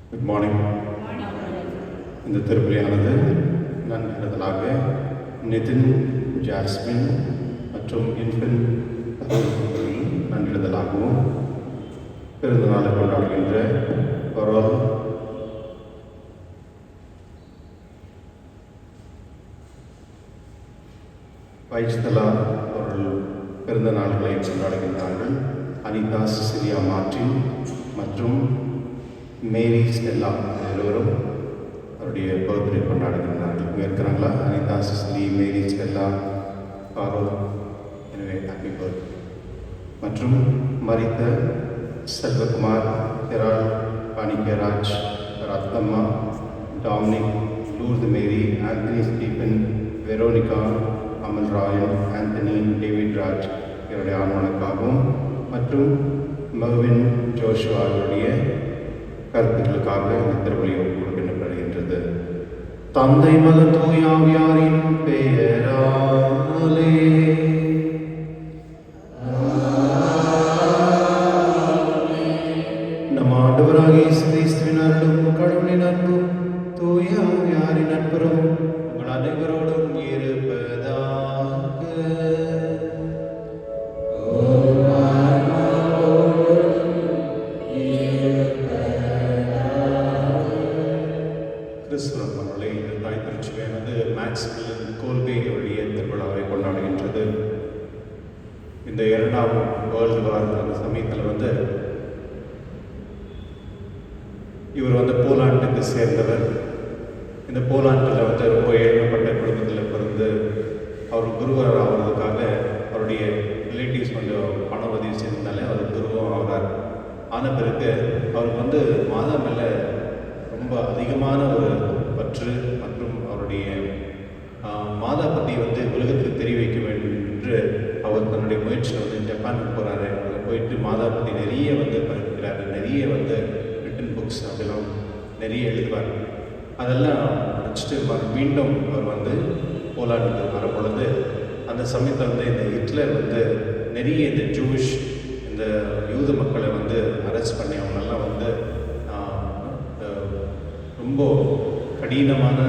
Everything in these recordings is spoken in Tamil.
Good morning. இந்த திருப்பலியானது நன்றிடுதலாக நிதின், ஜாஸ்மின் மற்றும் இன்பின் நன்றிடுதலாகவும் பிறந்த நாளை கொண்டாடுகின்ற பரோல் வைஷ்தலா அவர்கள் பிறந்த நாள்களை கொண்டாடுகின்றார்கள். அனிதா, சிசிலியா, மார்டின் மற்றும் மேரி ஸ்டெல்லா எல்லோரும் அவருடைய பர்த்டே கொண்டாடுகின்றார்கள். இங்கே இருக்கிறாங்களா? அனிதா, சிசிலி, மேரி ஸ்டெல்லா, பாரோ, எனவே ஹாப்பி பர்த்டே. மற்றும் மரித்த செல்வகுமார், ஹெரால், பாணிக்கராஜ், ரத்னம்மா, டாமினிக், லூர்து மேரி, ஆந்தனி ஸ்டீஃபன், வெரோனிகா, அமல் ராயன், ஆந்தனி, டேவிட் ராஜ் இவருடைய ஆன்மனுக்காகவும் மற்றும் மர்வின் ஜோஷுவா அவருடைய கருத்துக்களுக்காக இந்த திருப்பலியை கொடுக்கப்படுகின்றது. தந்தை, மகன், தூய ஆவியாரின் பெயராலே நம் ஆண்டவராகிய இயேசு கிறிஸ்துவின் அருளும் கடவுளின் அன்பும் தூய ஆவியாரின் நட்புறவும் உங்கள் அனைவரோடும் இருப்பதாக. கிறிஸ்துவ இந்த தாய் திருச்சியானது மேக்ஸ்மில்லன் கோல்பே அவருடைய திருவிழாவை கொண்டாடுகின்றது. இந்த 2ஆம் வேர்ல்டு வார் அந்த சமயத்தில் இவர் போலாண்டுக்கு சேர்ந்தவர். இந்த போலாண்டில் ரொம்ப ஏழ்மைப்பட்ட குடும்பத்தில் பிறந்து அவர் குருவர் ஆகிறதுக்காக அவருடைய ரிலேட்டிவ்ஸ் பண உதவி செய்ததுனால அவர் குருவும் ஆகிறார். ஆன பிறகு அவருக்கு மாதா மேலே ரொம்ப அதிகமான ஒரு பற்று மற்றும் அவருடைய மாதா பற்றி உலகத்துக்கு தெரிய வைக்க வேண்டும் என்று அவர் தன்னுடைய முயற்சியில் ஜப்பானுக்கு போகிறாரு. அங்கே போயிட்டு மாதா பற்றி நிறைய படிக்கிறாரு. நிறைய ரிட்டன் புக்ஸ் அப்படிலாம் நிறைய எழுதுவார். அதெல்லாம் படிச்சுட்டு மீண்டும் அவர் போலாண்டுக்கு வர பொழுது அந்த சமயத்தில் இந்த ஹிட்லர் நிறைய இந்த ஜூவிஷ் இந்த யூத மக்களை அரெஸ்ட் பண்ணி அவங்களெல்லாம் ரொம்ப கடினமான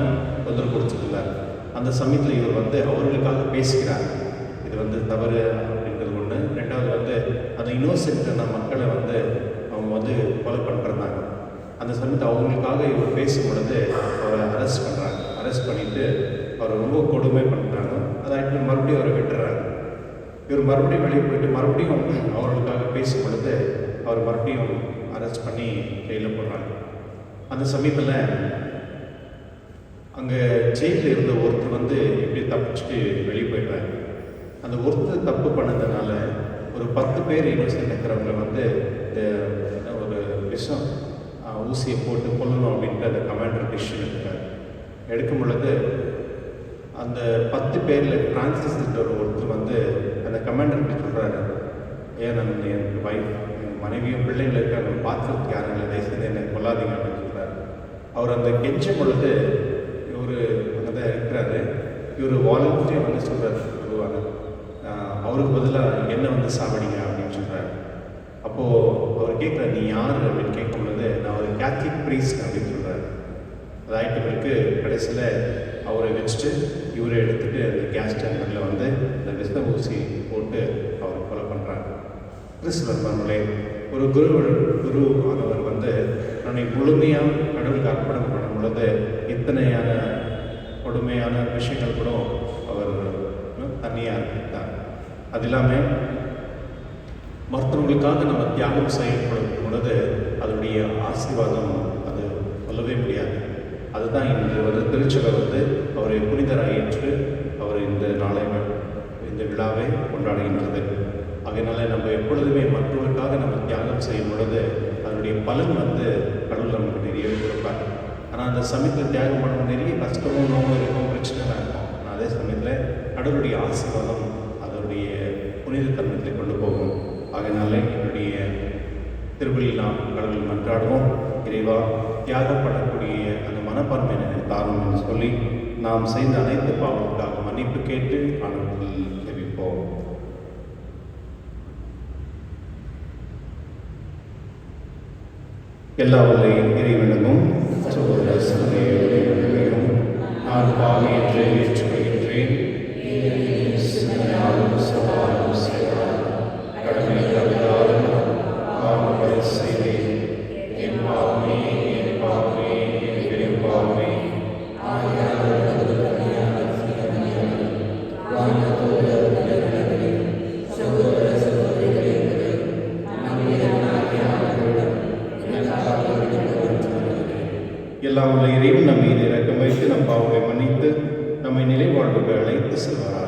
தொந்தரவு கொடுத்துருந்தார். அந்த சமயத்தில் இவர் அவர்களுக்காக பேசுகிறார். இது தவறு அப்படின்றது ஒன்று. ரெண்டாவது அந்த இன்னோசென்ட்டான மக்களை அவங்க கொலை பண்ணுறாங்க. அந்த சமயத்தில் அவங்களுக்காக இவர் பேசும் பொழுது அவரை அரெஸ்ட் பண்ணுறாங்க. அரெஸ்ட் பண்ணிவிட்டு அவரை ரொம்ப கொடுமை பண்ணுறாங்க. அதாகிட்டு மறுபடியும் அவரை விட்டுறாங்க. இவர் மறுபடியும் வெளியே போயிட்டு மறுபடியும் அவர்களுக்காக பேசும் பொழுது அவர் மறுபடியும் அரெஸ்ட் பண்ணி ஜெயிலில் போடுறாங்க. அந்த சமயத்தில் அங்கே ஜெயிலில் இருந்த ஒருத்தர் எப்படி தப்பிச்சுட்டு வெளியே போயிடுறாங்க. அந்த ஒருத்தர் தப்பு பண்ணதுனால ஒரு 10 பேர் இன்னொசென்ட் இருக்கிறவங்க இந்த ஒரு விஷம் ஊசியை போட்டு கொல்லணும் அப்படின்ட்டு அந்த கமாண்டர் டிசிஷன் எடுக்கிறார். எடுக்கும் பொழுது அந்த 10 பேரில் ஃப்ரான்சிஸ் ஒருத்தர் அந்த கமாண்டர்கிட்ட சொல்கிறாரு, ஏன் என் வைஃப், என் மனைவியும் பிள்ளைங்களும் இருக்காங்க, பார்த்துறதுக்கு யாரும் இல்லை, தயவுசெய்து என்னை கொல்லாதீங்க அப்படின்னு சொல்கிறார். அவர் அந்த கெஞ்சும் பொழுது இவர் அங்கே தான் இருக்கிறாரு. இவர் வாலண்டியாக சொல்கிறார் பொதுவாக, அவருக்கு பதிலாக என்ன சாவடிங்க அப்படின்னு சொல்கிறார். அப்போது அவர் கேட்குறாரு, நீ யார் அப்படின்னு கேட்கும் பொழுது நான் ஒரு கேத்தலிக் ப்ரீஸ்ட் அப்படின்னு சொல்கிறார். அதாயிட்டு பிறகு கடைசியில் அவரை வச்சுட்டு இவரை எடுத்துகிட்டு அந்த கேஸ் டேங்கரில் அந்த விஷ ஊசி போட்டு அவரை கொலை பண்ணுறாங்க. கிறிஸ்துவர்களே, ஒரு குரு ஆனவர் தன்னை முழுமையாக கடவுளுக்கு அர்ப்பணம் பண்ணும் பொழுது இத்தனையான கொடுமையான விஷயங்கள் கூட அவர் தனியாக இருக்கார். அது இல்லாமல் மற்றவங்களுக்காக நம்ம தியாகம் செய்யப்படும் பொழுது அதனுடைய ஆசீர்வாதம் அது சொல்லவே முடியாது. அதுதான் இன்று திருச்சபை அவரை புனிதராக ஏற்று அவர் இந்த நாளை இந்த விழாவை கொண்டாடுகின்றது. அதனால நம்ம எப்பொழுதுமே மற்றவர்களுக்காக நம்ம தியாகம் செய்யும் பொழுது அதனுடைய பலன் கடவுள் நமக்கு நிறையவே கொடுப்பார். ஆனால் அந்த சமயத்தில் தியாகம் பண்ண நிறைய கஷ்டமும் நோவும் இருக்கும், பிரச்சனைலாம் இருக்கும். ஆனால் அதே சமயத்தில் கடவுளுடைய ஆசீர்வாதம் அதனுடைய புனித தன்மத்தை கொண்டு போகும். அதனால என்னுடைய திருப்பலியில் நாம் கடவுள் மன்றாடுவோம். இறைவா, தியாகப்படக்கூடிய அந்த மனப்பான்மையை தாரும் என்று சொல்லி நாம் செய்த அனைத்து பாவங்களுக்காக மன்னிப்பு கேட்டு ஆண்டவரில் ஜெபிப்போம். எல்லா வல்ல இறைவனும் சகோதர சகோதரிகளும் நான் பாவி என்று ஏற்றுக்கொள்கின்றேன். கடமை தவறாலும் பாவங்களை செய்தேன். என் பாவமே, என் பாவமே, என் பெரும் பாவமே. எல்லாம் உள்ள இறைவன் நம் மீது இரக்கம் வைத்து நம் பாவங்களை மன்னித்து நம்மை நிலை வாழ்வுக்கு அழைத்து செல்வாராக.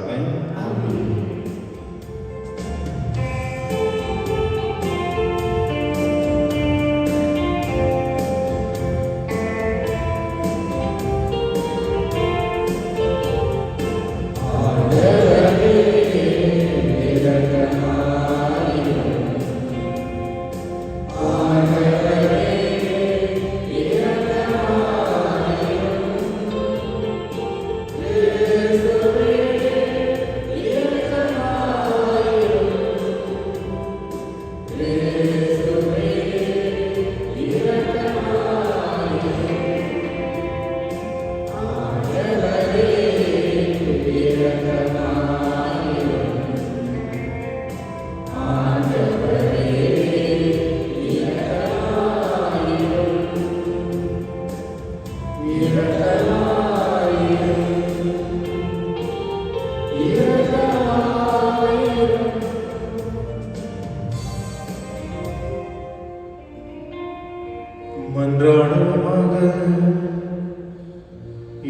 மன்றாடுவோமாக.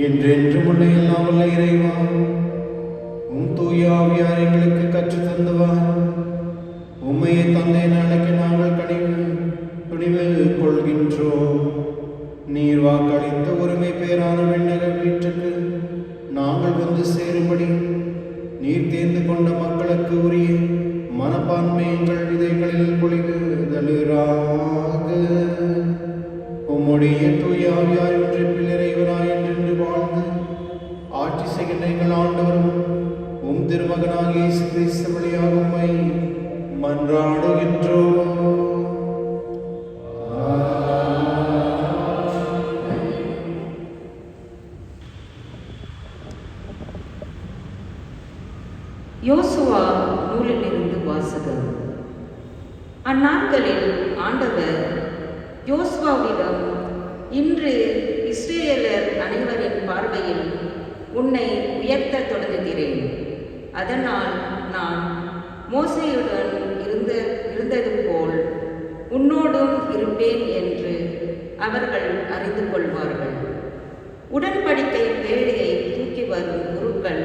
என்றென்றும் உள்ள எல்லாம் வல்ல இறைவா, உம் தூய ஆவியார் எங்களுக்கு கற்றுத் தந்தவார் உம்மையை தந்தை நாளைக்கு நாங்கள் துணிவு கொள்கின்றோம். நீர் வாக்களித்த ஒருமை பேரான விண்ணக வீட்டுக்கு நாங்கள் வந்து சேரும்படி நீர் தேர்ந்து கொண்ட மக்களுக்கு உரிய மனப்பான்மை எங்கள் விதைகளில் பொழிவுதலுராக. உம்முடைய தூய ஆவியார் ஒன்றில் இறைவனாய் என்று வாழ்ந்து ஆட்சி செய்கின்ற எங்கள் ஆண்டவரும் உம் திருமகனாகிய இயேசு கிறிஸ்து வழியாக உம்மை மன்றாடுகின்றோம். யோசுவா நூலிலிருந்து வாசகம். அந்நாட்களில் ஆண்டவர் யோசுவாவிடம், இன்று இஸ்ரேலர் அனைவரின் பார்வையில் உன்னை உயர்த்த தொடங்குகிறேன். அதனால் நான் மோசேயுடன் இருந்தது போல் உன்னோடும் இருப்பேன் என்று அவர்கள் அறிந்து கொள்வார்கள். உடன்படிக்கை வேலையை தூக்கி வரும் குருக்கள்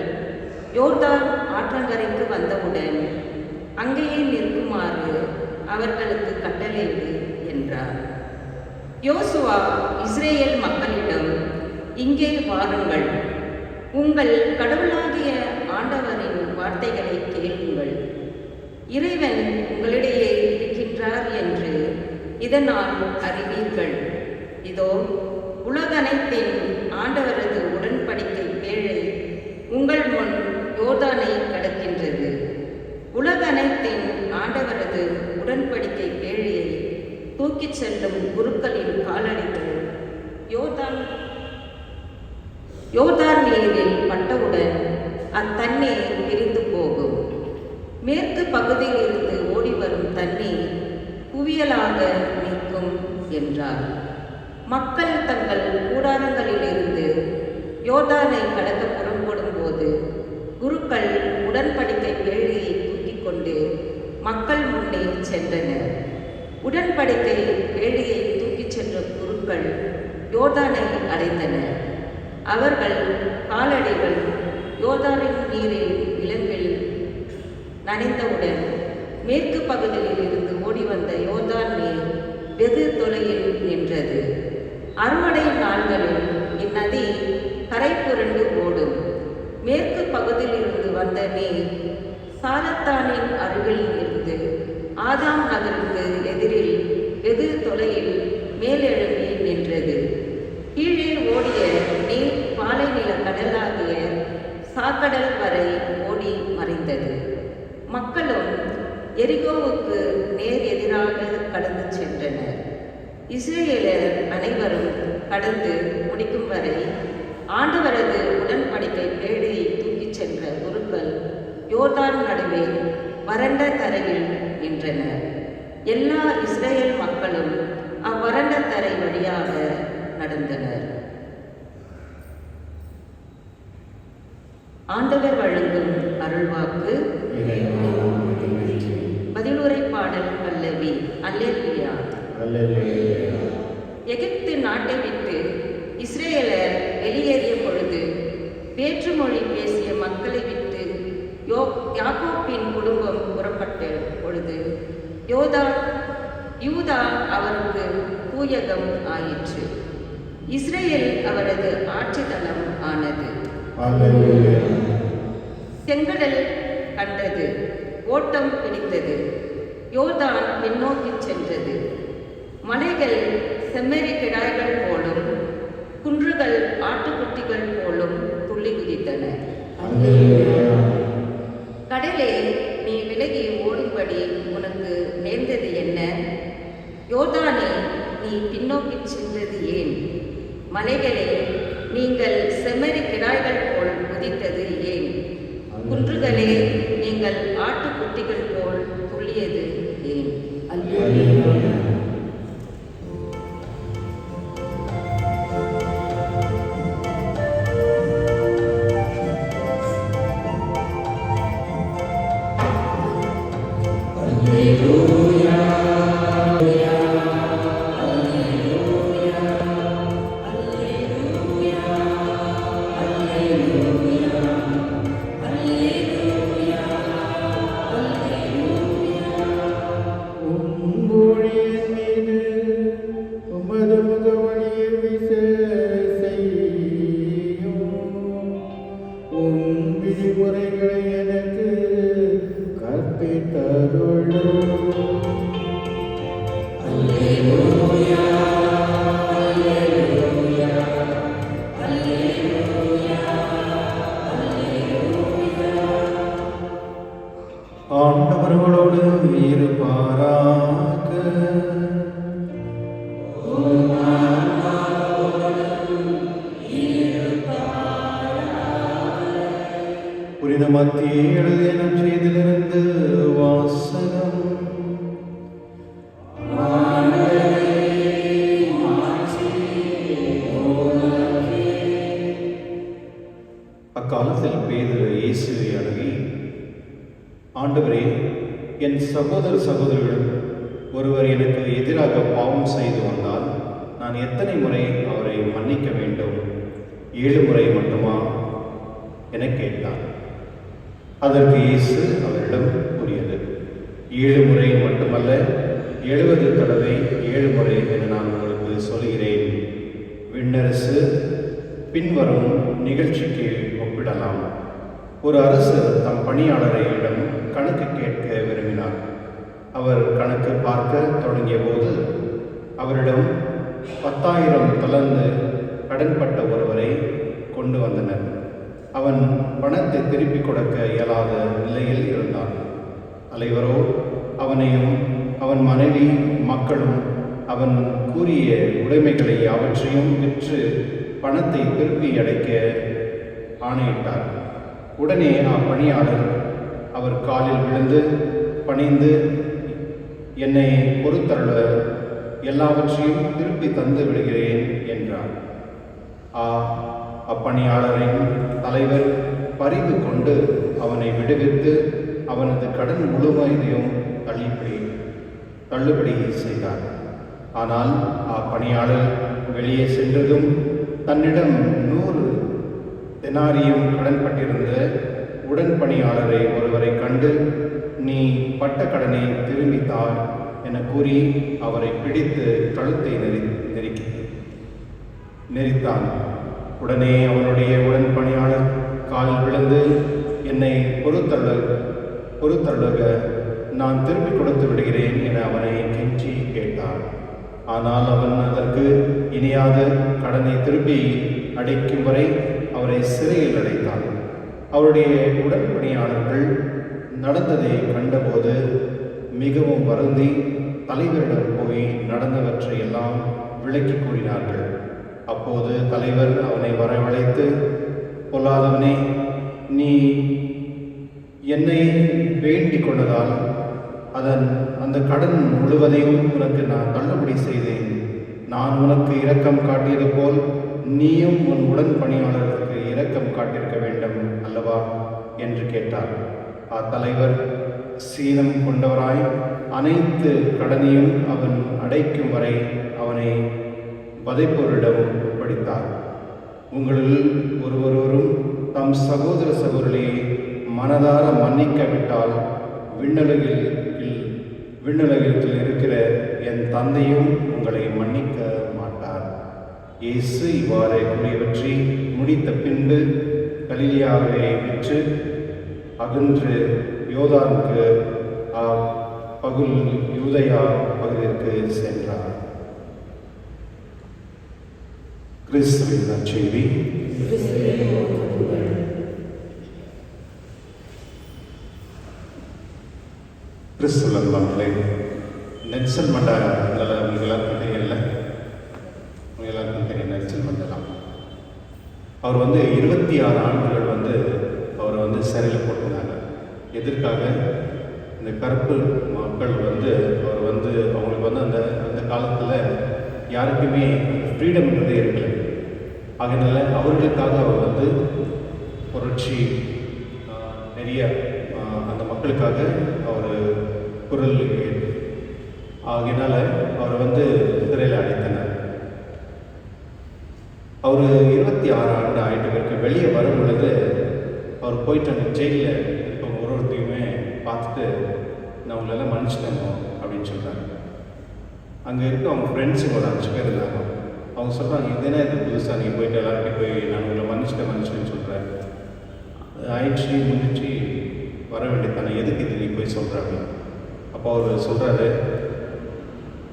யோர்தான் ஆற்றங்கரைக்கு வந்தவுடன் அங்கேயே நிற்குமாறு அவர்களுக்கு கட்டளையிடு என்றார். யோசுவா இஸ்ரேல் மக்களிடம், இங்கே வாருங்கள், உங்கள் கடவுளாகிய ஆண்டவரின் வார்த்தைகளை கேளுங்கள். இறைவன் உங்களிடையே இருக்கின்றார் என்று இதனால் அறிவீர்கள். இதோ, உலகனைத்தின் ஆண்டவரது உடன்படிக்கை பேழை உங்கள் முன் யோர்தானை கடக்கின்றது. உலகனைத்தின் ஆண்டவரது உடன்படிக்கை பேழையை தூக்கிச் செல்லும் குருக்களின் காலடிகள் யோர்தான் நீரில் பட்டவுடன் அத்தண்ணீர் பிரிந்து போகும். மேற்கு பகுதியில் இருந்து ஓடிவரும் தண்ணீர் குவியலாக நிற்கும் என்றார். மக்கள் தங்கள் கூடாரங்களிலிருந்து யோர்தானை கடக்க புறப்படும் போது குருக்கள் உடன்படிக்கை பேழையை தூக்கிக் கொண்டு மக்கள் முன்னே சென்றனர். உடன்படிக்கை பேழையை தூக்கிச் சென்ற குருக்கள் யோர்தானை அடைந்தனர். அவர்கள் காலடிகள் யோர்தானின் நீரில் விலங்கில் நனைந்தவுடன் மேற்கு பகுதியில் இருந்து ஓடி வந்த யோர்தான் நீர் வெகு தொலையில் நின்றது. அறுவடை நாள்களில் இந்நதி கரை புரண்டு ஓடும். மேற்கு பகுதியில் இருந்து வந்த நீர் சாரத்தானின் அருகில் இருந்து ஆதாம் நகருக்கு எதிரில் வெகு தொலையில் மேலெழும்பி நின்றது. கீழே ஓடிய நீர் பாலை நில கடலாகிய சாக்கடல் வரை ஓடி மறைந்தது. மக்களும் எரிகோவுக்கு நேர் எதிராக கடந்து சென்றனர். இஸ்ரேலர் அனைவரும் கடந்து முடிக்கும் வரை ஆண்டவரது உடன்படிக்கை பேழையை தூக்கிச் சென்ற குருக்கள் யோர்தான் நடுவே வறண்ட தரையில் நின்றனர். எல்லா இஸ்ரேல் மக்களும் அவ்வறண்ட தரை வழியாக நடந்தனர். ஆண்டவர் வழங்கும் அருள்வாக்கு. பதிலுரை பாடல் பல்லவி. அல்லேலூயா. எகிப்து நாட்டை விட்டு இஸ்ரேலர் வெளியேறிய பொழுது வேற்றுமொழி பேசிய மக்களை விட்டு யாக்கோப்பின் குடும்பம் புறப்பட்ட பொழுது யூதா அவருக்கு தூயகம் ஆயிற்று. இஸ்ரேல் அவரது ஆட்சித்தலம் ஆனது. செங்கடல் கண்டது, ஓட்டம் பிடித்தது, யோர்தான் பின்னோக்கி சென்றது. மலைகள் செம்மறி கிடாய்கள் போலும் குன்றுகள் ஆட்டுக்குட்டிகள் போலும் துள்ளி குதித்தன. கடலே, நீ விலகி ஓடும்படி உனக்கு நேர்ந்தது என்ன? யோர்தானே, நீ பின்னோக்கி சென்றது ஏன்? மலைகளே, நீங்கள் செம்மறி கிடாய்கள் போல் குதித்தது ஏன்? குன்றுகளே, நீங்கள் ஆட்டுக்குட்டிகள் போல் துள்ளியது ஏன்? அல்லேலூயா. விதிமுறைகளை எனக்கு கற்பித்தருளும். அல்லேலூயா, அல்லேலூயா, அல்லேலூயா, அல்லேலூயா. ஆண்டவர்களோடு இருப்பாராக. புனித மத்திய எழுதிய நற்செய்தியிலிருந்து வாசகம். அக்காலத்தில் பேதுரு இயேசுவை அணுகி, ஆண்டவரே, என் சகோதரர்களிடம் ஒருவர் எனக்கு எதிராக பாவம் செய்து வந்தால் நான் எத்தனை முறை அவரை மன்னிக்க வேண்டும்? 7 முறை மட்டுமா என கேட்டார். அதற்கு இயேசு அவரிடம் கூறியது, 7 முறை மட்டுமல்ல, 70 தடவை 7 முறை என நான் உங்களுக்கு சொல்கிறேன். விண்ணரசு பின்வரும் நிகழ்ச்சிக்கு ஒப்பிடலாம். ஒரு அரசர் தம் பணியாளரிடம் கணக்கு கேட்க விரும்பினார். அவர் கணக்கு பார்க்க தொடங்கிய போது அவரிடம் 10,000 தலந்து கடன்பட்ட ஒருவரை கொண்டு வந்தனர். அவன் பணத்தை திருப்பிக் கொடுக்க இயலாத நிலையில் இருந்தான். தலைவரோ அவனையும் அவன் மனைவி மக்களும் அவன் கூறிய உடைமைகளை அவற்றையும் விற்று பணத்தை திருப்பி அடைக்க ஆணையிட்டார். உடனே அப்பணியாளர் அவர் காலில் விழுந்து பணிந்து, என்னை பொறுத்தருள, எல்லாவற்றையும் திருப்பி தந்து விடுகிறேன் என்றார். அப்பணியாளரின் தலைவர் பரிவு கொண்டு அவனை விடுவித்து அவனது கடன் முழுமையையும் தள்ளுபடி செய்தார். ஆனால் அப்பணியாளர் வெளியே சென்றதும் தன்னிடம் 100 தெனாரியம் கடன்பட்டிருந்த உடன்பணியாளரை ஒருவரை கண்டு, நீ பட்ட கடனை திரும்பி தா என கூறி அவரை பிடித்து கழுத்தை நெரித்தான். உடனே அவனுடைய உடன்பணியாளர் காலில் விழுந்து, என்னை பொறுத்தருளுக, நான் திருப்பி கொடுத்து விடுகிறேன் என அவனை கெஞ்சி கேட்டான். ஆனால் அவன் அதற்கு இனியாத கடனை திருப்பி அடைக்கும் வரை அவரை சிறையில் அடைத்தான். அவருடைய உடன்பணியாளர்கள் நடந்ததை கண்டபோது மிகவும் வருந்தி தலைவரிடம் போய் நடந்தவற்றை எல்லாம் விளக்கி கூறினார்கள். அப்போது தலைவர் அவனை வரவழைத்து, பொல்லாதவனே, நீ என்னை வேண்டிக் கொண்டதால் அந்த கடன் முழுவதையும் உனக்கு நான் தள்ளுபடி செய்தேன். நான் உனக்கு இரக்கம் காட்டியது போல் நீயும் உன் உடன்பணியாளருக்கு இரக்கம் காட்டியிருக்க வேண்டும் அல்லவா என்று கேட்டார். அத்தலைவர் சீனம் கொண்டவராய் அனைத்து கடனையும் அவன் அடைக்கும் வரை அவனை வதைப்போரிடம் ஒப்படைத்தார். உங்களில் ஒருவரும் தம் சகோதர சகோதரியை மனதார மன்னிக்கவிட்டால் விண்ணுலகில் இருக்கிற என் தந்தையும் உங்களை மன்னிக்க மாட்டார். இயேசு இவ்வாறு கூறியவற்றை முடித்த பின்பு கலிலியாவை விற்று அகன்று யோர்தானுக்கு யூதேயா பகுதிக்கு சென்றார். கிறிஸ்துவின் நற்செய்தி. கிறிஸ்துவர்களே, நெல்சன் மண்டேலா உங்களுக்கு எல்லாருக்கும் தெரியல, உங்களுக்கு எல்லாருக்கும் தெரியும் நெல்சன் மண்டேலா. அவர் 26 ஆண்டுகள் அவரை சிறையில் போட்டிருந்தாங்க. எதற்காக? இந்த கருப்பு மக்கள் அவர் அவங்களுக்கு அந்த காலத்தில் யாருக்குமே ஃப்ரீடம்ன்றதே இருக்கல. அதனால அவர்களுக்காக அவர் புரட்சி நிறைய அந்த மக்களுக்காக அவர் குரல் ஆகினால அவர் சிறையில் அடைத்தனர். அவர் 26 ஆண்டு ஆயிட்டு பிறகு வெளியே வரும் பொழுது அவர் போயிட்டு அந்த ஜெயிலில் இப்போ ஒருத்தையுமே பார்த்துட்டு, நான் உங்களெல்லாம் மன்னிச்சிட்டேங்க அப்படின்னு சொல்கிறாங்க. அங்கே இருக்க அவங்க ஃப்ரெண்ட்ஸுங்க ஒரு 5 பேர் இருந்தாங்க. அவங்க சொல்கிறாங்க, இதுனா இது புதுசாக நீங்கள் போயிட்டு எல்லாருக்கிட்ட போய் நான் உங்களை மன்னிச்சிட்டேன்னு சொல்கிறேன். ஆயிடுச்சு முடிச்சு வர வேண்டியதானே, எதுக்கு இது நீ போய் சொல்கிறாங்க? அப்போ அவர் சொல்கிறாரு,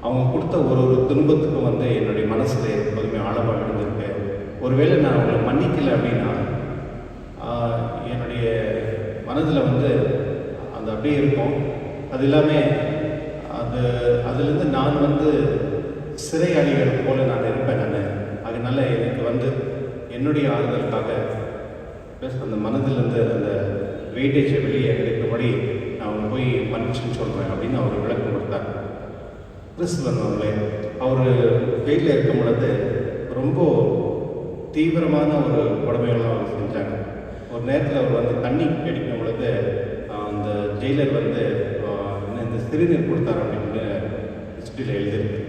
அவங்க கொடுத்த ஒரு துன்பத்துக்கும் என்னுடைய மனசில் எப்போதுமே ஆழமாக விழுந்திருக்கு. ஒருவேளை நான் அவங்களை மன்னிக்கலை அப்படின்னா என்னுடைய மனதில் அந்த அப்படியே இருக்கும். அது இல்லாமல் அதுலேருந்து நான் சிறையாளிகள் போல நான் இருப்பேன். அதனால எனக்கு என்னுடைய ஆறுதலுக்காக அந்த மனதிலேருந்து அந்த வெயிட்டேஜை வெளியே எடுக்கும்படி நான் அவங்க போய் மன்னிச்சுன்னு சொல்கிறேன் அப்படின்னு அவர் விளக்கம் கொடுத்தார். கிறிஸ்துவன் அவர் வெயிலில் இருக்கும் பொழுது ரொம்ப தீவிரமான ஒரு கொடுமைகள்லாம் அவர் செஞ்சாங்க. ஒரு நேரத்தில் அவர் தண்ணி கிடைக்கும் பொழுது அந்த ஜெயிலர் இந்த சிறுநீர் கொடுத்தார் அப்படின்னு ஹிஸ்ட்ரியில் எழுதியிருக்கு.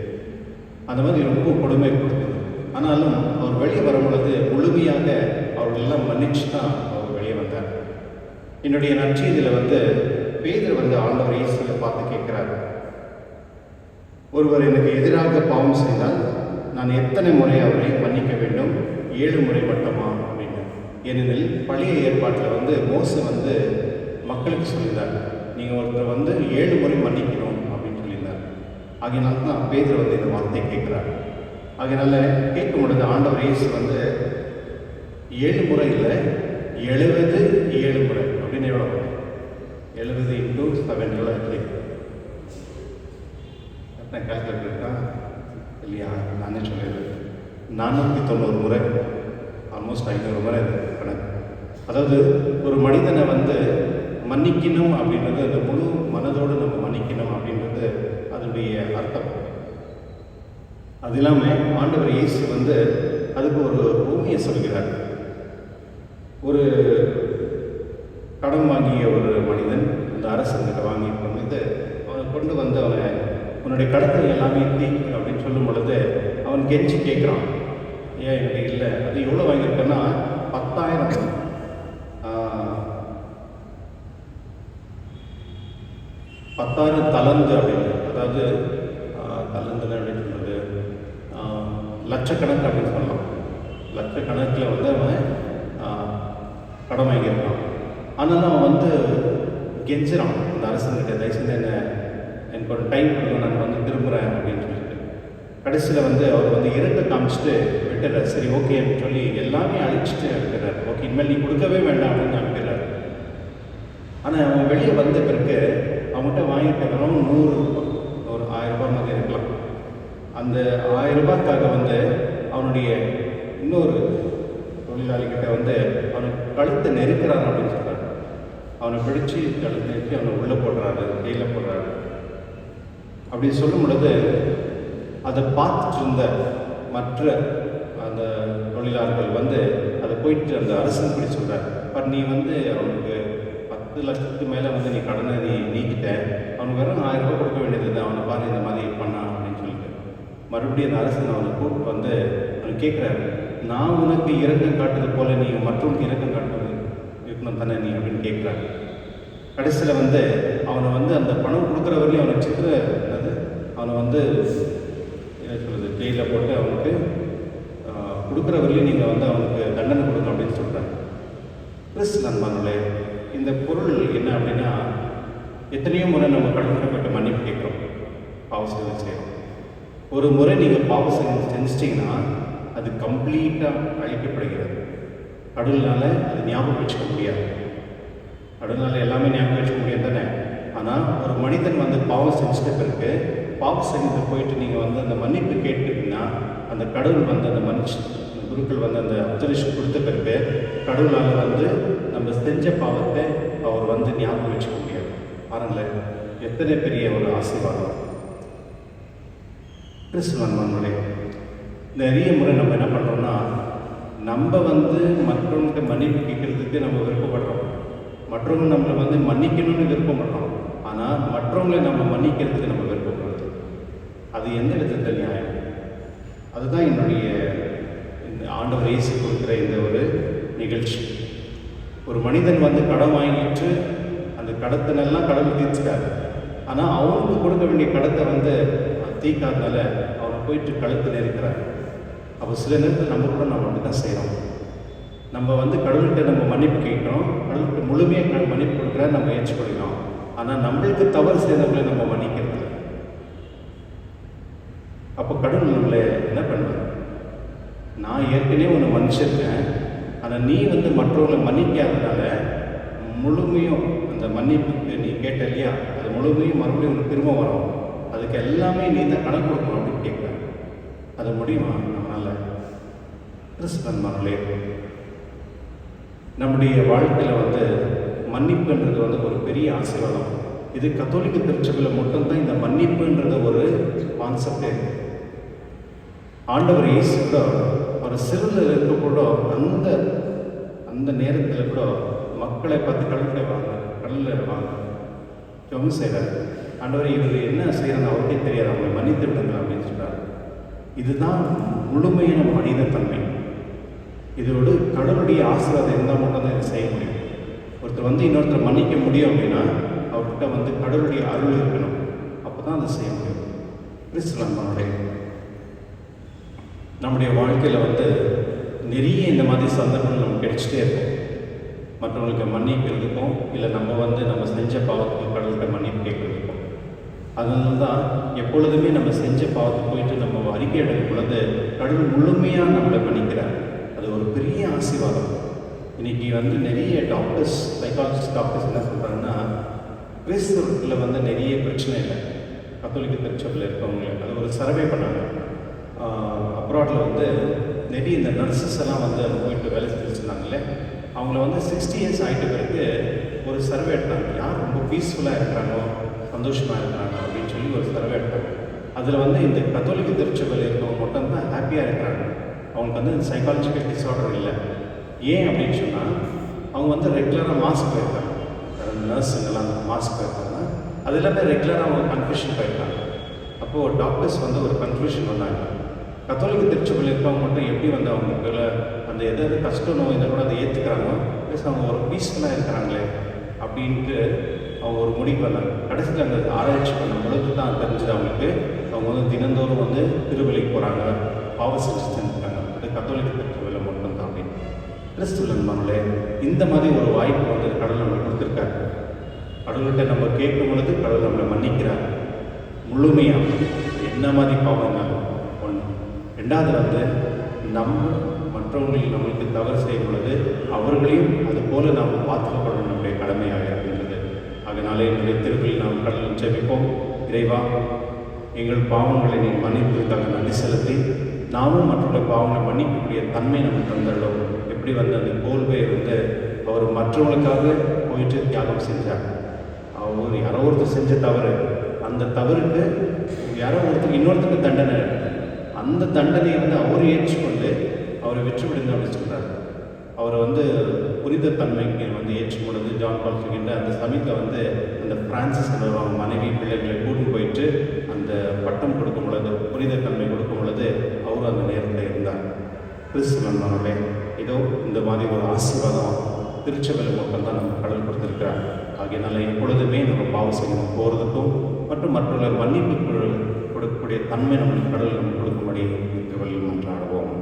அந்த மாதிரி ரொம்ப கொடுமை கொடுத்தது. ஆனாலும் அவர் வெளியே வரும் பொழுது முழுமையாக அவர்களெல்லாம் மன்னிச்சு தான் அவர் வெளியே வந்தார். என்னுடைய நற்செய்தியில் பேதுரு ஆண்டவர் இயேசுவை பார்த்து கேட்குறாரு, ஒருவர் எனக்கு எதிராக பாவம் செய்தால் நான் எத்தனை முறை அவரை மன்னிக்க வேண்டும்? 7 முறை மட்டுமா அப்படின்னு. ஏனெனில் பழைய ஏற்பாட்டில் மோசே மக்களுக்கு சொல்லியிருந்தார், நீங்கள் ஒருத்தர் 7 முறை மன்னிக்கணும் அப்படின்னு சொல்லியிருந்தார். ஆகையினால தான் பேதுரு இந்த வார்த்தையை கேட்குறாரு. அதனால கேட்கும் பொழுது ஆண்டவர் இயேசு 7 முறை இல்லை, 77 முறை அப்படின்னு எவ்வளோ? 70 × 7 எவ்வளோ இருக்கு? கால்குலேட்டர் இருக்கா இல்லையா? நானே சொல்லிடுறேன். 490 முறை, ஆல்மோஸ்ட் 500 முறை கணக்கு. அதாவது ஒரு மனிதனை மன்னிக்கணும் அப்படின்றது, அந்த முழு மனதோடு நம்ம மன்னிக்கணும் அப்படின்றது அதனுடைய அர்த்தம். அது இல்லாமல் ஆண்டவர் இயேசு அதுக்கு ஒரு பூமியை சொல்கிறார். ஒரு கடன் வாங்கிய ஒரு மனிதன் அந்த அரசன்கிட்ட வாங்கி அவனை கொண்டு அவனை உன்னுடைய கடத்தை எல்லாமே தீக்கு அப்படின்னு சொல்லும் பொழுது அவன் கெஞ்சி கேட்குறான், ஏன் என்கிட்ட இல்லை, அது எவ்வளோ வாங்கியிருக்கேன்னா 10,000 10,000 தலந்து அப்படின்னு, அதாவது தலந்துன்னு அப்படின்னு சொல்கிறது லட்சக்கணக்கு அப்படின்னு சொல்லலாம். லட்சக்கணக்கில் வந்து அவன் கடன் வாங்கியிருக்கான். ஆனாலும் அவன் வந்து கெஞ்சுறான் அந்த அரசன்கிட்ட, தயவுசெய்து எனக்கு ஒரு டைம் கொடுக்கும், நான் வந்து திரும்புகிறேன் அப்படின்னு சொல்லிட்டு. கடைசியில் வந்து அவர் வந்து இறக்க காமிச்சிட்டு விட்டுறார். சரி ஓகேன்னு சொல்லி எல்லாமே அழிச்சிட்டு இருக்கிறார். ஓகே, இனிமேல் நீ கொடுக்கவே வேண்டாம் அப்படின்னு அனுப்பிடுறாரு. ஆனால் அவன் வெளியே வந்த பிறகு அவங்ககிட்ட வாங்கிட்டு வெறும் 100 ரூபாய், ஒரு 1000 ரூபாய் மாதிரி இருக்கலாம். அந்த 1000 ரூபாய்க்காக வந்து அவனுடைய இன்னொரு தொழிலாளிகிட்ட வந்து அவனுக்கு கழுத்தை நெருக்கிறான் அப்படின்னு சொல்கிறார். அவனை பிடிச்சி கழுத்தை நெருக்கி அவனை உள்ளே போடுறாரு, கையில் போடுறாரு. அப்படி சொல்லும் பொழுது அதை பார்த்துட்டு இருந்த மற்ற அந்த தொழிலாளர்கள் வந்து அதை போயிட்டு அந்த அரசன் படி சொல்கிறார், பட் நீ வந்து அவனுக்கு 10 லட்சத்துக்கு மேலே வந்து நீ கடனை நீக்கிட்ட, அவனுக்கு வெறும் 1000 ரூபாய் கொடுக்க வேண்டியது தான், அவனை பாரு இந்த மாதிரி பண்ணான் அப்படின்னு சொல்லிட்டு. மறுபடியும் அந்த அரசன் அவனை கூப்பிட்டு வந்து அவன் கேட்குறாரு, நான் உனக்கு இரக்கம் காட்டுறது போல நீ மற்றவனுக்கு இரக்கம் காட்டுறது இருக்கணும் தானே நீ அப்படின்னு கேட்குறாரு. கடைசியில் வந்து அவனை வந்து அந்த பணம் கொடுக்குற வரையும் அவனை அவனை வந்து என்ன சொல்கிறது, ஜெயிலில் போட்டு அவனுக்கு கொடுக்குற வரையும் நீங்கள் வந்து அவனுக்கு தண்டனை கொடுக்கணும் அப்படின்னு சொல்கிறாங்க. கிறிஸ்து நண்பர்களே, இந்த பொருள் என்ன அப்படின்னா, எத்தனையோ முறை நம்ம கடமைப்பட்ட மன்னிப்பு கேட்குறோம், பாவம் செய்கிறோம். ஒரு முறை நீங்கள் பாவம் செஞ்சிட்டிங்கன்னா அது கம்ப்ளீட்டாக அழிக்கப்படுகிறது. கடவுளால் அது ஞாபகம் வச்சுக்க முடியாது. கடவுளால் எல்லாமே ஞாபகம் வச்சுக்க முடியாது தானே. ஆனால் ஒரு மனிதன் வந்து பாவம் செஞ்சிட்ட பிறகு பாவம் செஞ்சு போயிட்டு நீங்கள் வந்து அந்த மன்னிப்பு கேட்டுட்டீங்கன்னா அந்த கடவுள் வந்து அந்த குருக்கள் வந்து அந்த அப்சல்யூஷன் கொடுத்த பிறகு கடவுளால் வந்து நம்ம செஞ்ச பாவத்தை அவர் வந்து ஞாபகம் வச்சுக்க முடியாது. பாருங்களேன், எத்தனை பெரிய ஒரு ஆசீர்வாதம். கிறிஸ்துவன்மார்களே, நிறைய முறை நம்ம என்ன பண்ணுறோம்னா, நம்ம வந்து மற்றவங்கள்ட்ட மன்னிப்பு கேட்கறதுக்கு நம்ம விருப்பப்படுறோம், மற்றவங்க நம்மளை வந்து மன்னிக்கணும்னு விருப்பப்படுறோம். ஆனால் மற்றவங்களை நம்ம மன்னிக்கிறதுக்கு நம்ம விருப்பப்படுறது, அது எந்த விதத்தில் நியாயம்? அதுதான் என்னுடைய இந்த ஆண்டவர் இயேசு கொடுக்குற இந்த ஒரு நிகழ்ச்சி. ஒரு மனிதன் வந்து கடன் வாங்கிட்டு அந்த கடத்தினெல்லாம் கடவுள் தீர்த்துட்டாரு. ஆனால் அவனுக்கு கொடுக்க வேண்டிய கடத்தை வந்து தீக்காதனால அவனை போயிட்டு கழுத்து நெருக்கிறார். அப்போ சில நேரத்தில் நம்ம கூட நம்ம அப்படி தான் செய்கிறோம். நம்ம வந்து கடவுள்கிட்ட நம்ம மன்னிப்பு கேட்குறோம், கடவுள்கிட்ட முழுமையாக மன்னிப்பு கொடுக்குற நம்ம ஏற்றுக்கொள்கிறோம். ஆனால் நம்மளுக்கு தவறு செய்தவங்களை நம்ம மன்னிக்கிறது. அப்போ கடவுள் நம்மளை என்ன பண்ணுவார்? நான் ஏற்கனவே ஒன்று மன்னிச்சிருக்கேன், ஆனால் நீ வந்து மற்றவங்களை மன்னிக்காதனால முழுமையும் அந்த மன்னிப்புக்கு நீ கேட்ட இல்லையா, அது முழுமையும் மறுபடியும் உனக்கு திரும்ப வரும், அதுக்கு எல்லாமே நீ தான் கணக்கு கொடுக்கணும் அப்படின்னு கேட்குறேன். அது முடியுமா நம்மளால்? கிறிஸ்தவர்களே, நம்முடைய வாழ்க்கையில் வந்து மன்னிப்புன்றது வந்து ஒரு பெரிய ஆசீர்வாதம். இது கத்தோலிக்க திருச்சபையில் மட்டும்தான் இந்த மன்னிப்புன்றது ஒரு கான்செப்டே. ஆண்டவர் இயேசு கூட ஒரு சிறுல இருக்க கூட அந்த நேரத்தில் கூட மக்களை பார்த்து கடலில் வாங்க ஜெபம் செய்கிறார். ஆண்டவர் இவர் என்ன செய்யறாங்க அவருக்கே தெரியாது, அவங்களை மன்னித்து விடுங்க அப்படின்னு சொல்றாரு. இதுதான் முழுமையான மனித தன்மை. இதோடு கடவுளுடைய ஆசீர்வாதம் இருந்தால் மட்டும்தான் இதை செய்ய முடியும். ஒருத்தர் வந்து இன்னொருத்தர் மன்னிக்க முடியும் அப்படின்னா அவர்கிட்ட வந்து கடவுளுடைய அருள் இருக்கணும், அப்போ தான் அதை செய்ய முடியும். கிறிஸ்துவனுடைய நம்முடைய வாழ்க்கையில் வந்து நிறைய இந்த மாதிரி சந்தர்ப்பங்கள் நமக்கு கிடைச்சிட்டே இருக்கும். மற்றவங்களுக்கு மன்னிக்கிறதுக்கும் இல்லை நம்ம செஞ்ச பாவத்துக்கு கடவுள்கிட்ட மன்னிப்பு கேட்கறதுக்கும். அதனால தான் எப்பொழுதுமே நம்ம செஞ்ச பாவத்தை போயிட்டு நம்ம அறிக்கை எடுக்கும் பொழுது கடவுள் முழுமையாக நம்மளை மன்னிக்கிறார். அது ஒரு பெரிய ஆசீர்வாதம். இன்றைக்கி வந்து நிறைய டாக்டர்ஸ், சைக்காலஜிஸ்ட் டாக்டர்ஸ் என்ன சொல்கிறாங்கன்னா, கிறிஸ்தவத்தில் வந்து நிறைய பிரச்சனை இல்லை. கத்தோலிக்க திருச்சபையில் இருக்கவங்க அது ஒரு சர்வே பண்ணாங்க. அப்ராடில் வந்து நிறைய இந்த நர்சஸ் எல்லாம் வந்து போயிட்டு வேலை செஞ்சுருந்தாங்களே, அவங்கள வந்து 60 இயர்ஸ் ஆகிட்ட பிறகு ஒரு சர்வே எடுத்தாங்க. யார் ரொம்ப பீஸ்ஃபுல்லாக இருக்கிறாங்களோ, சந்தோஷமாக இருக்கிறாங்க அப்படின்னு சொல்லி ஒரு சர்வே எடுத்தாங்க. அதில் வந்து இந்த கத்தோலிக்க திருச்சபையில் இருக்கவங்க மட்டும்தான் ஹாப்பியாக இருக்கிறாங்க. அவங்களுக்கு வந்து இந்த சைக்காலஜிக்கல் டிஸார்டர் இல்லை. ஏன் அப்படின்னு சொன்னால் அவங்க வந்து ரெகுலராக மாஸ்க் போயிருக்காங்க. நர்ஸுங்கெல்லாம் மாஸ்க் போயிருக்காங்க. அது எல்லாமே ரெகுலராக அவங்க கன்ஃபியூஷன் போயிருக்காங்க. அப்போது டாக்டர்ஸ் வந்து ஒரு கன்ஃபியூஷன் வந்தாங்க, கத்தோலிக்க திருச்சபையில் இருக்கவங்க மட்டும் எப்படி வந்து அவங்களுக்குள்ள அந்த எதாவது கஷ்டம் நோய் இதை கூட அதை ஏற்றுக்கிறாங்க, ப்ளஸ் அவங்க ஒரு பீஸ்ஃபுல்லாக இருக்கிறாங்களே அப்படின்ட்டு அவங்க ஒரு முடிவு வந்தாங்க. கடைசியில் அந்த ஆராய்ச்சி பண்ணும் பொழுது தான் தெரிஞ்சது அவங்களுக்கு. அவங்க வந்து தினந்தோறும் வந்து திருவள்ளிக்கு போகிறாங்க, பாவ செஞ்சுருக்காங்க. அது கத்தோலிக்க திருச்சபையில் மட்டும்தான் அப்படின்னு. கிறிஸ்துவ நண்பர்களே, இந்த மாதிரி ஒரு வாய்ப்பு வந்து கடவுள் நம்மளுக்கு கொடுத்துருக்காரு. கடவுள்கிட்ட நம்ம கேட்கும் பொழுது கடவுள் நம்மளை மன்னிக்கிறார் முழுமையாக, என்ன மாதிரி பாவம்னாலும். ஒன்று. ரெண்டாவது வந்து நம்ம மற்றவர்கள் நம்மளுக்கு தவறு செய்யும் பொழுது அவர்களையும் அதுபோல் நாம் பார்த்துக்கப்படணும், நம்முடைய கடமையாக இருக்கின்றது. அதனாலே என்னுடைய திருப்பில் நாம் கடவுள் ஜெபிப்போம். இறைவா, எங்கள் பாவங்களை நீ மன்னிப்பதற்காக நன்றி செலுத்தி நாமும் மற்றவர்கள் பாவங்களை மன்னிக்கக்கூடிய தன்மை நமக்கு தந்துள்ளோம். எப்படி வந்து அந்த கோல்வை வந்து அவர் மற்றவர்களுக்காக போயிட்டு தியாகம் செஞ்சார். அவர் யாரோ ஒருத்தர் செஞ்ச தவறு, அந்த தவறுக்கு யாரோ ஒருத்தருக்கு இன்னொருத்தருக்கு தண்டனை, அந்த தண்டனையை வந்து அவர் ஏற்றுக்கொண்டு அவரை வெற்றி விடுங்க அப்படின்னு சொல்கிறார். அவரை வந்து புனித தன்மைக்கு வந்து ஏற்றும் பொழுது ஜான் பால் சொல்கின்ற அந்த சமயத்தில் வந்து அந்த பிரான்சிஸ் அவங்க மனைவி பிள்ளைகளை கூட்டு போயிட்டு அந்த பட்டம் கொடுக்கும் பொழுது, புனித தன்மை கொடுக்கும் பொழுது அவரும் அந்த நேரத்தில் இருந்தார். கிறிஸ்துவ நண்பர்களே, இதோ இந்த மாதிரி ஒரு ஆசீர்வாதம் திருச்சபையில் மட்டும்தான் நம்ம கடவுள் கொடுத்துருக்கிறார். ஆகையினால எப்பொழுதுமே நம்ம பாவம் செய்யணும் போகிறதுக்கும் மற்றும் மற்றவர்கள் மன்னிப்பு கொடுக்கக்கூடிய தன்மை நம்மளுக்கு கடவுள் நம்ம கொடுக்கும்படி திருவள்ளுவர் மன்றாடுவோம்.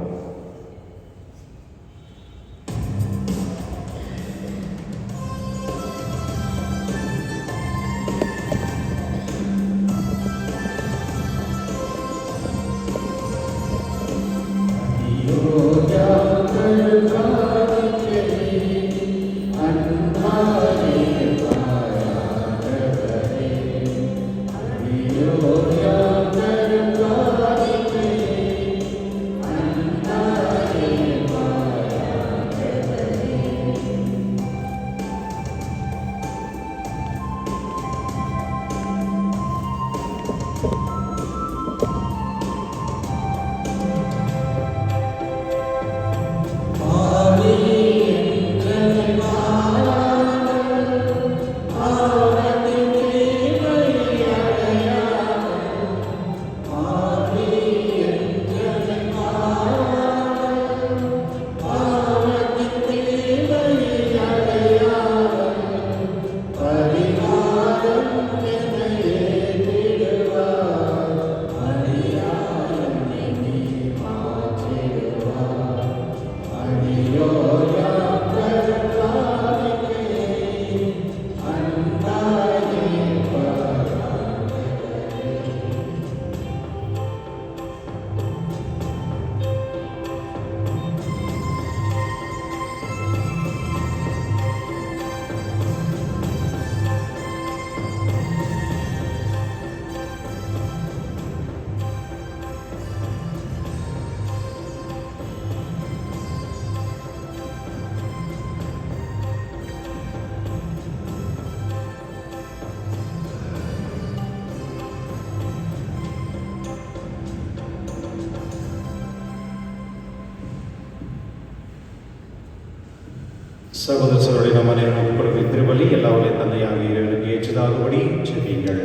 சகோதரர்களுடைய நம்ம நேரம் கொடுக்கும் திருவள்ளி எல்லாவுடைய தந்தையாக இறைவனுக்கு ஏற்றதாகும்படி ஜெபியுங்கள்.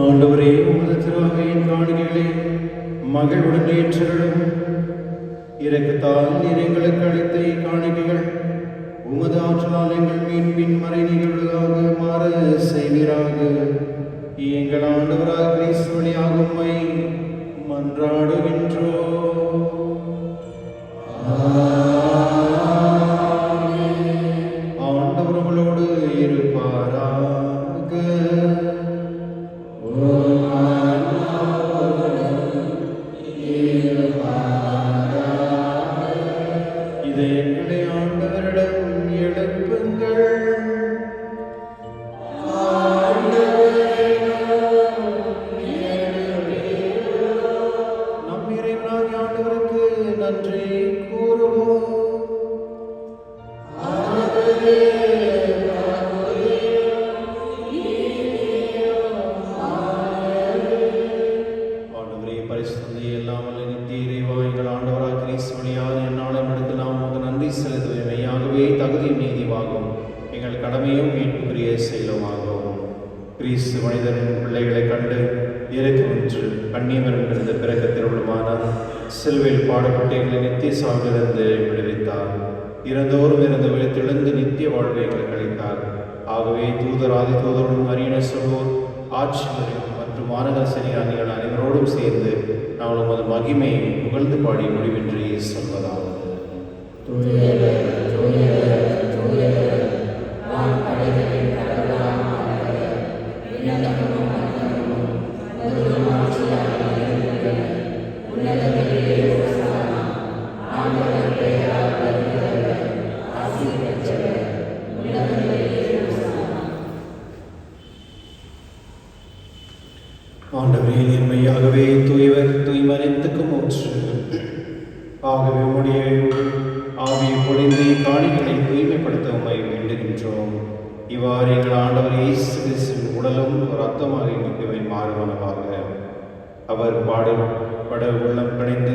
ஆண்டவரே, உமது திருவகையின் காணிக்கைகளை மகிழ்வுடன் ஏற்றலும் இரக்கத்தால் எங்களுக்கு அளித்த காணிக்கைகள் உமது ஆற்றலால் எங்கள் மீட்பின் மறை நிகழ்வுகளாக மாற செய்வீராக. எங்கள் ஆண்டவராக கிறிஸ்து வழியாக உம்மை மன்றாடுகின்றோம். ஆண்டவர் உங்களோடு இருப்பாராக. இதை எங்களை ஆண்டவரிடம் எழுப்புங்கள். நம் இறைவனாகிய ஆண்டவருக்கு நன்றி கூறுவோம். இயேசு மனிதனின் பிள்ளைகளை கண்டு இறக்கமுற்று கண்ணியமரமிருந்து பிறக்க திருமணமானார். சிலுவையில் பாடுபட்டு எங்களை நித்திய சாவிலிருந்து விடுவித்தார். இறந்தோரும் இறந்த விழித்தெழுந்து நித்திய வாழ்வை எங்களுக்கு அளித்தார். ஆகவே தூதர் ஆதி தூதரும் அரியணை சொல்வோர் ஆட்சியரும் மற்றும் மாநகரசனியானிகள் அனைவரோடும் சேர்ந்து நாம் உமது மகிமையை புகழ்ந்து பாடி முடிவின்றி சொல்வதாவது. ஆண்டவரே, நேர்மையாகவே தூயவர் தூய்மனைத்துக்கும் ஊற்று. ஆகவே உம்முடைய ஆவியை பொழிந்து காணிகளை தூய்மைப்படுத்த உம்மை வேண்டுகின்றோம். இவ்வாறு எங்கள் ஆண்டவர் இயேசு கிறிஸ்துவின் உடலும் ரத்தமாக எங்களுக்கு மாறுவனவாக. அவர் பாடுபட உள்ளம் கணிந்து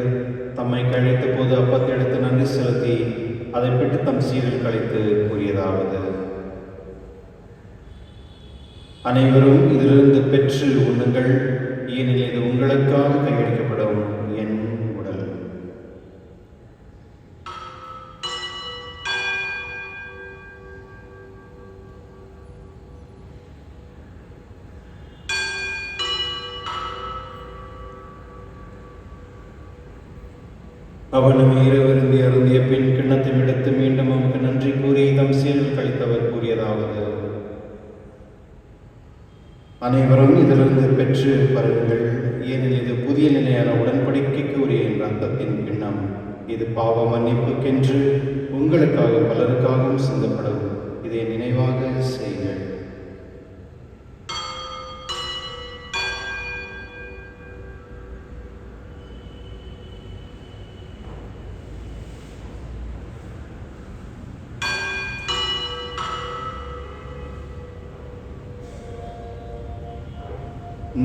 தம்மை கழித்த போது அப்பத்தை எடுத்து நன்றி செலுத்தி அதை பெற்று தம் சீரில் கழித்து கூறியதாவது: அனைவரும் இதிலிருந்து பெற்று உண்ணுங்கள், ஏனெனில் இது உங்களுக்காக கையளிக்கப்படும் என் உடல். அவனும் இரவிருந்தி அருந்திய பின் கிண்ணத்தை எடுத்து மீண்டும் நமக்கு நன்றி கூறி தம் சீரில் கழித்தவர் கூறியதாவது: அனைவரும் இதிலிருந்து பெற்று பருங்கள், ஏனெனில் இது புதிய நிலையான உடன்படிக்கைக்கு உரிய என் ரத்தத்தின் கிண்ணம். இது பாவ மன்னிப்புக்கென்று உங்களுக்காக பலருக்காகவும் சிந்தப்படும். இதை நினைவாக செய்யுங்கள்.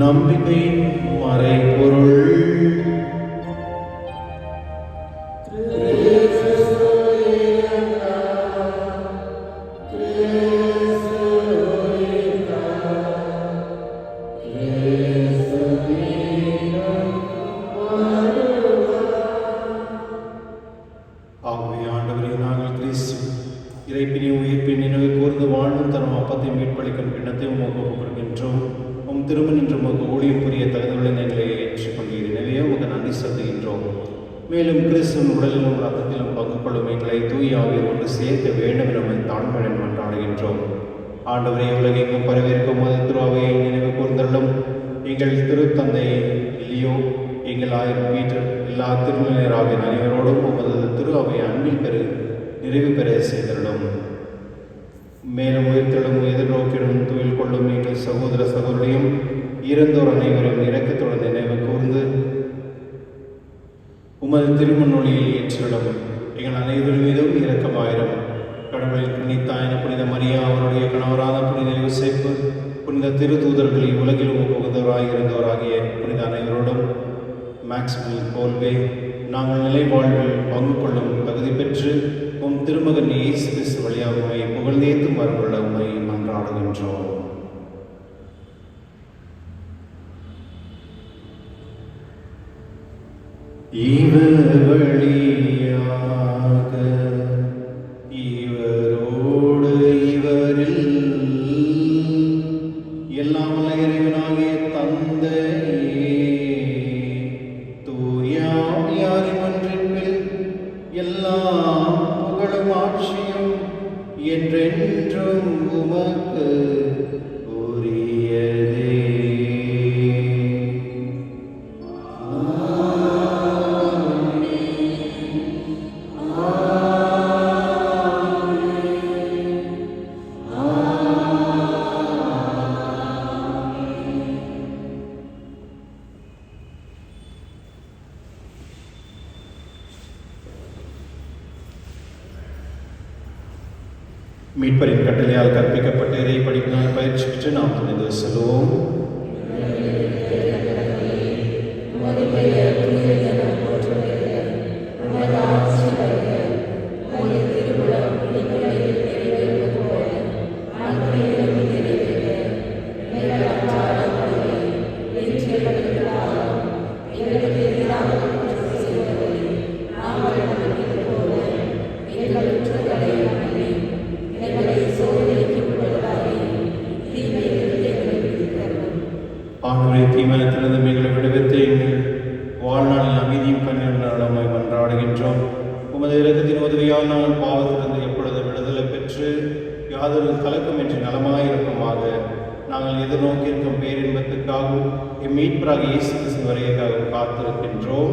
நம்பிக்கையின் மறைபொருள். ஆகவே ஆண்டவரே, நாங்கள் கிறிஸ்து இறைப்பினை உயிர்ப்பின் நினைவு கூர்ந்து வாழும் தரும் அப்பத்தை மீட்பளிக்கும் கிண்ணத்தை உமக்கு ஒப்புக்கொடுக்கின்றோம். உம் திரும்ப நின்று உமக்கு ஊழியம் புரிய தகுதிகளை எங்களை ஏற்றுக்கொண்டீர். எனவே உமக்கு நன்றி செலுத்துகின்றோம். மேலும் கிறிஸ்துவின் உடலிலும் ரத்தத்திலும் பங்கு கொள்ளும் எங்களை தூய ஆவியில் ஒன்று சேர்க்க வேண்டும் என உம்மை தாழ்மையுடன் மன்றாடுகின்றோம். ஆண்டவரே, உலகெங்கும் பரவிருக்கும் உமது திருவாவையை நினைவு கூர்ந்தள்ளும். எங்கள் திருத்தந்தை லியோ, எங்கள் ஆயர் பீட்டர், எல்லா திருநிலையராகிய அனைவரோடும் உமது திரு அவையை அன்பில் நிறைவு பெற செய்தள்ளும். மேலும் உயிர்த்தெழும் எதிர்நோக்கிடும் துயில் கொள்ளும் எங்கள் சகோதர சகோதரியும் இறந்தோர் அனைவரும் இரக்கத்துடன் நினைவு கூர்ந்து உமது திருமுன்னொழியில் ஏற்றிடும். எங்கள் அனைவர் மீதும் இரக்கமாயிரும். கடவுளின் கன்னித்தாயான புனித மரியா, அவருடைய கணவரான புனித யோசேப்பு, புனித திருதூதர்களில் உலகில் உகந்தவராக இருந்தவராகிய புனித அனைவரோடும் மேக்ஸ்மில் போல்வே நாங்கள் நிலை வாழ்வில் பங்கு கொள்ளும் தகுதி பெற்று உம் திருமகன் இயேசு கிறிஸ்து வழியாக உம்மை புகழ்ந்தேத்து மறுபுள்ள உம்மை மன்றாடுகின்றோம். இவர் வழியாக இவரோடு இவரில் எல்லாம் வல்ல இறைவனாகிய தந்தையே, தூயாவியாரின் ஒன்றிப்பில் எல்லா புகழும் ஆட்சியும் என்றென்றும் உமக்கு உரியதே. மீட்பரின் கட்டளையால் கற்பிக்கப்பட்ட இறை படிப்பினால் பயிற்சி பெற்று நாம் துணிந்து செல்வோம். திருவிழா ஆண்டவரே, தீமையிலிருந்து எங்களை விடுவித்து எங்கள் வாழ்நாளில் அமைதியும் கண்ணீருமே மன்றாடுகின்றோம். உமது இரக்கத்தின் உதவியால் நாங்கள் பாவத்திலிருந்து எப்பொழுது விடுதலை பெற்று யாதொரு கலக்கமின்றி நலமாயிருக்குமாக நாங்கள் எதிர்நோக்கியிருக்கும் பேரின்பத்துக்காகவும் மீட்பராக இயேசு கிறிஸ்து வருகைக்காகவும் காத்திருக்கின்றோம்.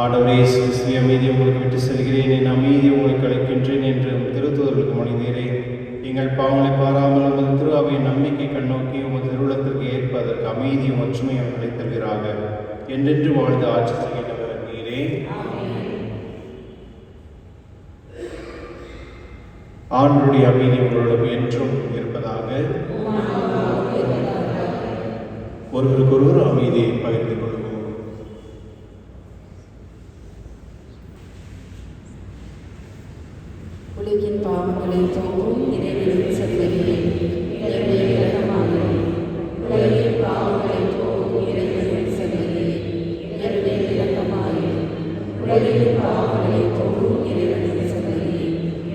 ஆண்டவரே, இயேசு கிறிஸ்துவே, அமைதியை உங்களுக்கு விட்டு செல்கிறேன், என் அமைதியை உங்களுக்கு அளிக்கின்றேன் என்று திருத்தூதர்களுக்கு மொழிந்தீரே. எங்கள் பாவங்களை பாராமல் உமது திரு அவையின் நம்பிக்கை கண்ணோக்கி உமது திருவுளத்திற்கு ஏற்ப அதற்கு அமைதியும் ஒற்றுமையும் அளித்தல்வீராக. என்றென்று வாழ்ந்து ஆட்சி செய்கின்றவர் நீரே. ஆண்டவருடைய அமைதி உங்களோடு என்றும் இருப்பதாக. ஒருவருக்கொருவர் அமைதியை பகிர்ந்து கொள்வோம். உலகின் பாவங்களை போக்கும் இறைவனின் சந்ததியே, எம்மை இரக்கமாயிரும். உலகின் பாவங்களை போக்கும் இறைவனின் சந்ததியே, எம்மை இரக்கமாயிரும். உலகின் பாவங்களை போக்கும் இறைவனின் சந்ததியே,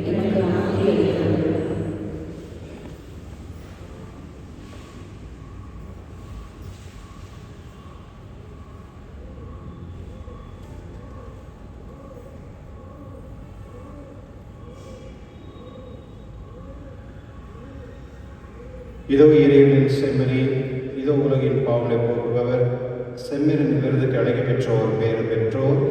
எமக்கு அமைதி அளித்தருளும். இதோ இறைவனின் செம்மறி, இதோ உலகின் பாவங்களை போக்குபவர். செம்மறின் விருதுக்கு அழைக்க பெற்றோர் பேறு பெற்றோர்.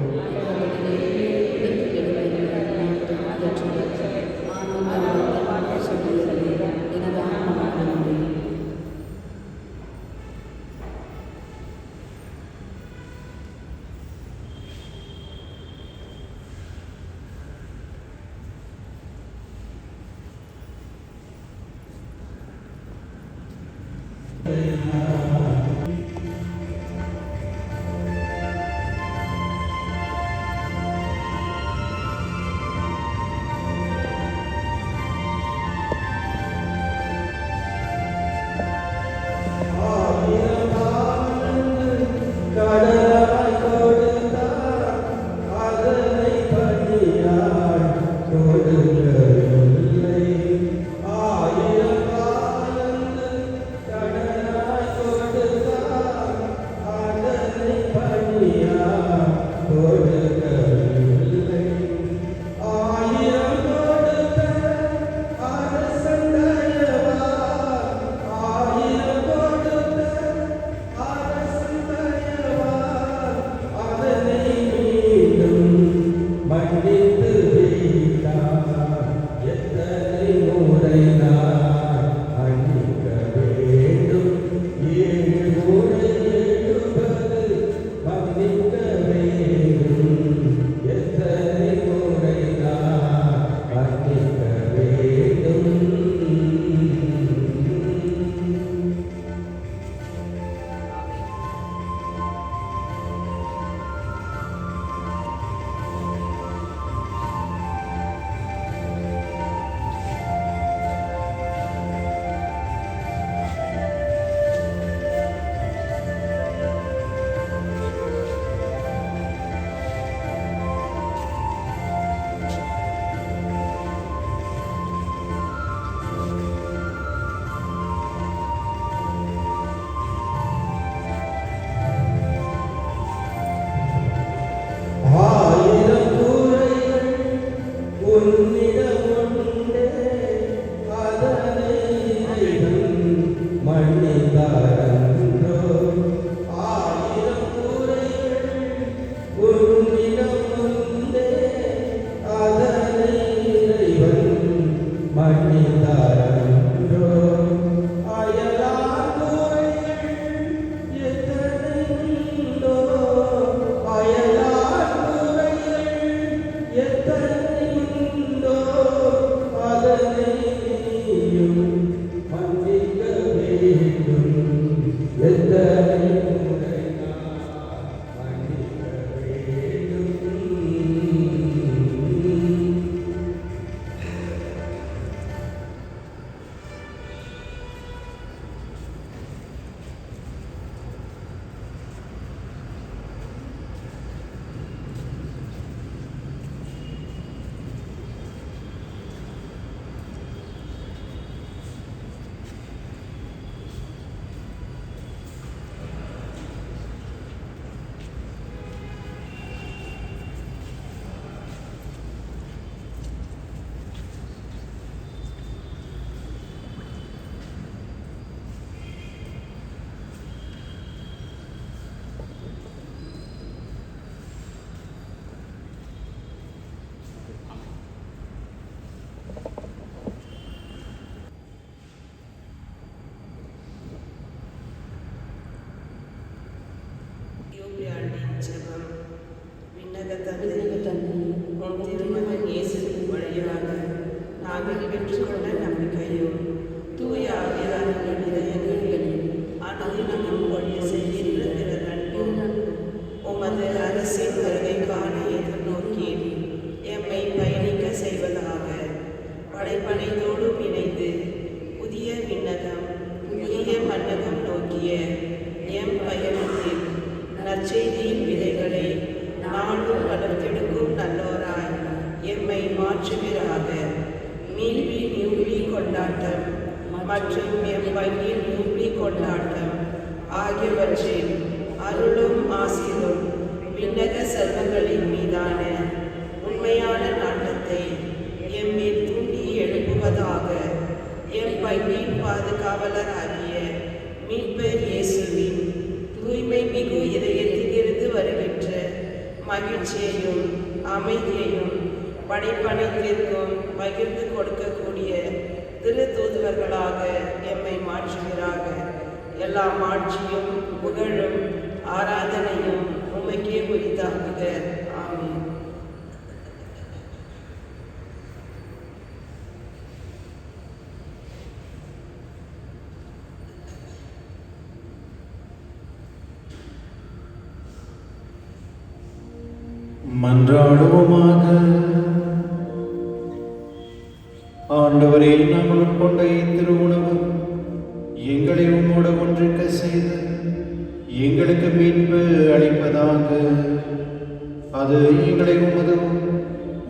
விண்ணகம் ஒழிய செய்கின்ற பிறரன்பும் உமது அரசின் வருகைக்கான எதிர்நோக்கி எம்மை பயணிக்க செய்வதாக. படைப்பனைத்தோடும் இணைந்து புதிய விண்ணகம் புதிய மன்னகம் நோக்கிய எம் பயணத்தில் நற்செய்தியின் விதைகளை நாடும் வளர்த்தெடுக்கும் நல்லோராய் எம்மை மாற்றுவீராக. மீட்பின் யூபிலி கொண்டாட்டம் மற்றும் எம் பங்கின் யூபிலி கொண்டாட்டம் ஆகியவற்றில் அருளும் ஆசீரும் விண்ணக செல்வங்களின் மீதான உண்மையான நாட்டத்தை எம்மில் தூண்டி எழுப்புவதாக. எம் பங்கின் பாதுகாவலராகிய மீட்பர் இயேசுவின் தூய்மை மிகு இதயத்திலிருந்து வருகின்ற மகிழ்ச்சியையும் அமைதியையும் படைப்பனைத்திற்கும் பகிர்ந்து கொடுக்கக்கூடிய திரு தூதுவர்களாக எம்மை மாற்றுகிறாக. எல்லா மாட்சியும் புகழும் ஆராதனையும் உமக்கே உரித்தாகுக. ஆமென். மன்றாடுவோமாக. ஆண்டவரே, நாங்கள் உட்கொண்ட திருவுணவு எங்களை உம்மோடு ஒன்றிக்க செய்து எங்களுக்கு மீட்பு அளிப்பதாக. அது எங்களை உமது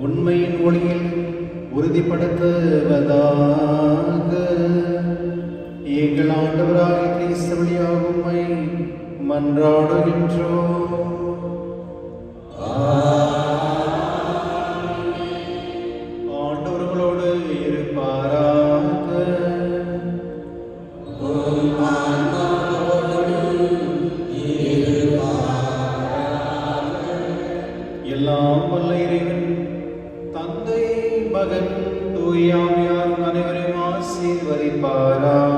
உண்மையின் ஒளியில் உறுதிப்படுத்துவதாக. எங்கள் ஆண்டவராகிய கிறிஸ்து வழியாக உம்மை மன்றாடுகின்றோம். ஆண்டவர்களோடு இருப்பாராக. எல்லாம் வல்ல இறைவன் தந்தை மகன் தூய ஆவியார் அனைவரையும் ஆசீர்வதிப்பாராக.